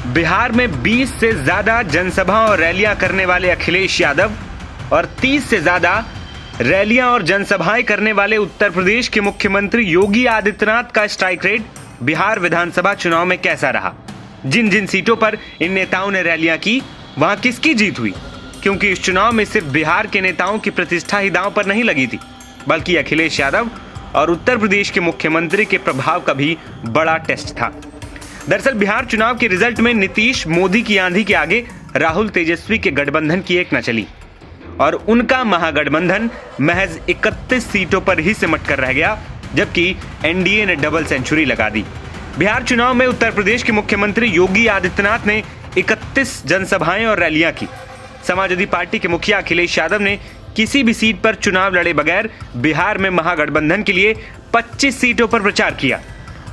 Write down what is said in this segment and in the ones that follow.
बिहार में 20 से ज्यादा जनसभा और रैलियां करने वाले अखिलेश यादव और 30 से ज्यादा रैलियां और जनसभाएं करने वाले उत्तर प्रदेश के मुख्यमंत्री योगी आदित्यनाथ का स्ट्राइक रेट बिहार विधानसभा चुनाव में कैसा रहा? जिन जिन सीटों पर इन नेताओं ने रैलियां की, वहां किसकी जीत हुई? क्योंकि इस चुनाव में सिर्फ बिहार के नेताओं की प्रतिष्ठा ही दांव पर नहीं लगी थी, बल्कि अखिलेश यादव और उत्तर प्रदेश के मुख्यमंत्री के प्रभाव का भी बड़ा टेस्ट था। दरअसल बिहार चुनाव के रिजल्ट में नीतीश मोदी की आंधी के आगे राहुल तेजस्वी के गठबंधन की एक न चली और उनका महागठबंधन महज 31 सीटों पर ही सिमट कर रह गया, जबकि एनडीए ने डबल सेंचुरी लगा दी। बिहार चुनाव में उत्तर प्रदेश के मुख्यमंत्री योगी आदित्यनाथ ने 31 जनसभाएं और रैलियां की। समाजवादी पार्टी के मुखिया अखिलेश यादव ने किसी भी सीट पर चुनाव लड़े बगैर बिहार में महागठबंधन के लिए 25 सीटों पर प्रचार किया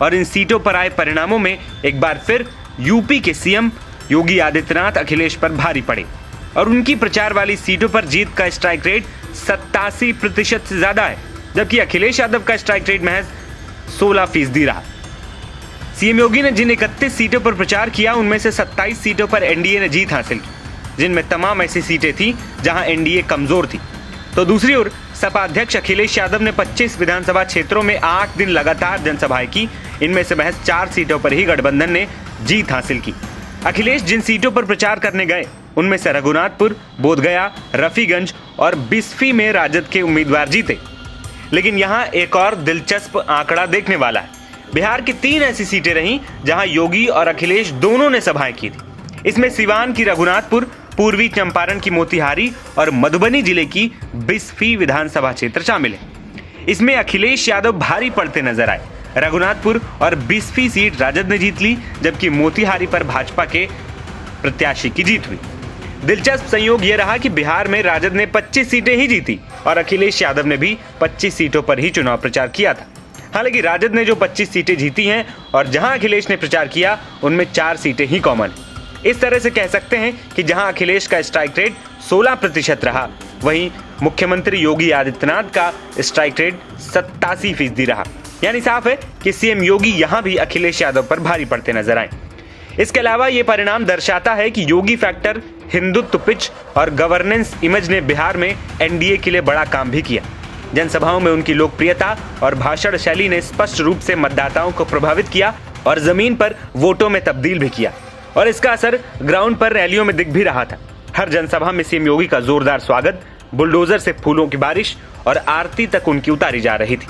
और इन सीटों पर आए परिणामों में एक बार फिर यूपी के सीएम योगी आदित्यनाथ अखिलेश पर भारी पड़े और उनकी प्रचार वाली सीटों पर जीत का स्ट्राइक रेट 87% से ज्यादा है, जबकि अखिलेश यादव का स्ट्राइक रेट महज 16% रहा। सीएम योगी ने जिन 31 सीटों पर प्रचार किया, उनमें से 27 सीटों पर एनडीए ने जीत हासिल की, जिनमें तमाम ऐसी सीटें थी जहां एनडीए कमजोर थी। तो दूसरी ओर सपा अध्यक्ष अखिलेश यादव ने 25 विधानसभा क्षेत्रों में 8 दिन लगातार जनसभाएं की। इनमें से महज 4 सीटों पर ही गठबंधन ने जीत हासिल की। अखिलेश जिन सीटों पर प्रचार करने गए, उनमें से रघुनाथपुर, बोधगया, रफीगंज और बिस्फी में राजद के उम्मीदवार जीते। लेकिन यहाँ एक और दिलचस्प आंकड़ा देखने वाला है। बिहार की 3 ऐसी सीटें रहीं जहां योगी और अखिलेश दोनों ने सभाएं की थी। इसमें सिवान की रघुनाथपुर, पूर्वी चंपारण की मोतिहारी और मधुबनी जिले की बिस्फी विधानसभा क्षेत्र शामिल है। इसमें अखिलेश यादव भारी पड़ते नजर आए। रघुनाथपुर और बिस्फी सीट राजद ने जीत ली, जबकि मोतिहारी पर भाजपा के प्रत्याशी की जीत हुई। दिलचस्प संयोग यह रहा कि बिहार में राजद ने 25 सीटें ही जीती और अखिलेश यादव ने भी 25 सीटों पर ही चुनाव प्रचार किया था। हालांकि राजद ने जो 25 सीटें जीती हैं और जहां अखिलेश ने प्रचार किया, उनमें 4 सीटें ही कॉमन हैं। इस तरह से कह सकते हैं कि जहां अखिलेश का स्ट्राइक रेट 16% रहा, वहीं मुख्यमंत्री योगी आदित्यनाथ का स्ट्राइक रेट 87% रहा। यानी साफ है कि सीएम योगी यहां भी अखिलेश यादव पर भारी पड़ते नजर आए। इसके अलावा यह परिणाम दर्शाता है कि योगी फैक्टर, हिंदुत्व पिच और गवर्नेंस इमेज ने बिहार में एनडीए के लिए बड़ा काम भी किया। जनसभाओं में उनकी लोकप्रियता और भाषण शैली ने स्पष्ट रूप से मतदाताओं को प्रभावित किया और जमीन पर वोटों में तब्दील भी किया और इसका असर ग्राउंड पर रैलियों में दिख भी रहा था। हर जनसभा में सीएम योगी का जोरदार स्वागत, बुलडोजर से फूलों की बारिश और आरती तक उनकी उतारी जा रही थी।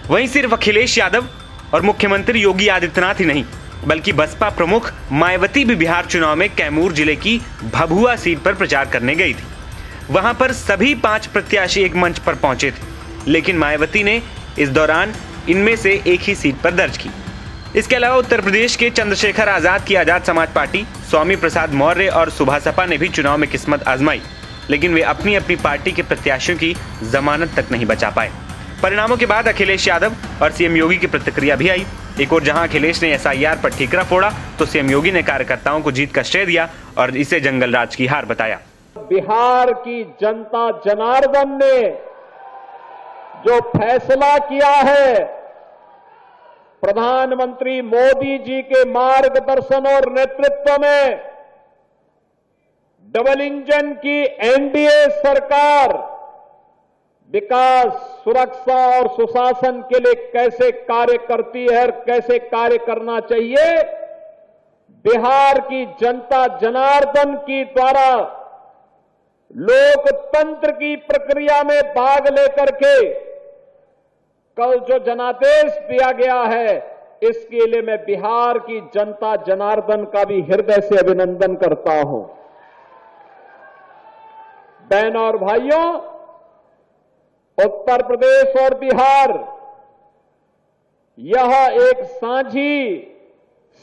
वहीं सिर्फ अखिलेश यादव और मुख्यमंत्री योगी आदित्यनाथ ही नहीं, बल्कि बसपा प्रमुख मायावती भी बिहार चुनाव में कैमूर जिले की भभुआ सीट पर प्रचार करने गई थी। वहां पर सभी 5 प्रत्याशी एक मंच पर पहुंचे थे, लेकिन मायावती ने इस दौरान इनमें से एक ही सीट पर दर्ज की। इसके अलावा उत्तर प्रदेश के चंद्रशेखर आजाद की आजाद समाज पार्टी, स्वामी प्रसाद मौर्य और सुभासपा ने भी चुनाव में किस्मत आजमाई, लेकिन वे अपनी अपनी पार्टी के प्रत्याशियों की जमानत तक नहीं बचा पाए। परिणामों के बाद अखिलेश यादव और सीएम योगी की प्रतिक्रिया भी आई। एक और जहां अखिलेश ने एसआईआर पर ठीकरा फोड़ा, तो सीएम योगी ने कार्यकर्ताओं को जीत का श्रेय दिया और इसे जंगल राज की हार बताया। बिहार की जनता जनार्दन ने जो फैसला किया है, प्रधानमंत्री मोदी जी के मार्गदर्शन और नेतृत्व में डबल इंजन की एनडीए सरकार विकास, सुरक्षा और सुशासन के लिए कैसे कार्य करती है और कैसे कार्य करना चाहिए, बिहार की जनता जनार्दन की द्वारा लोकतंत्र की प्रक्रिया में भाग लेकर के कल जो जनादेश दिया गया है, इसके लिए मैं बिहार की जनता जनार्दन का भी हृदय से अभिनंदन करता हूं। बहनों और भाइयों, उत्तर प्रदेश और बिहार यह एक साझी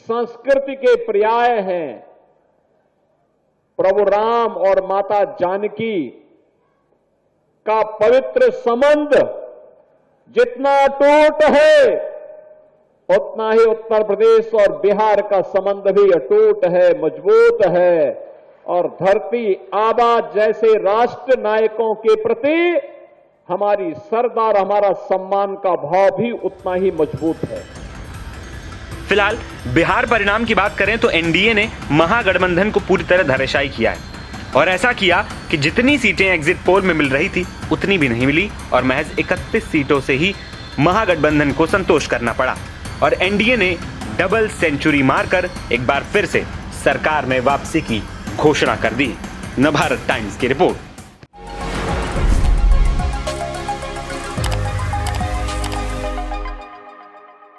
संस्कृति के पर्याय हैं। प्रभु राम और माता जानकी का पवित्र संबंध जितना अटूट है, उतना ही उत्तर प्रदेश और बिहार का संबंध भी अटूट है, मजबूत है और धरती आबा जैसे राष्ट्र नायकों के प्रति हमारी श्रद्धा और हमारा सम्मान का भाव भी उतना ही मजबूत है। फिलहाल बिहार परिणाम की बात करें तो एनडीए ने महागठबंधन को पूरी तरह धराशायी किया है और ऐसा किया कि जितनी सीटें एग्जिट पोल में मिल रही थी उतनी भी नहीं मिली और महज 31 सीटों से ही महागठबंधन को संतोष करना पड़ा और एनडीए ने डबल सेंचुरी मारकर एक बार फिर से सरकार में वापसी की घोषणा कर दी। नवभारत टाइम्स की रिपोर्ट।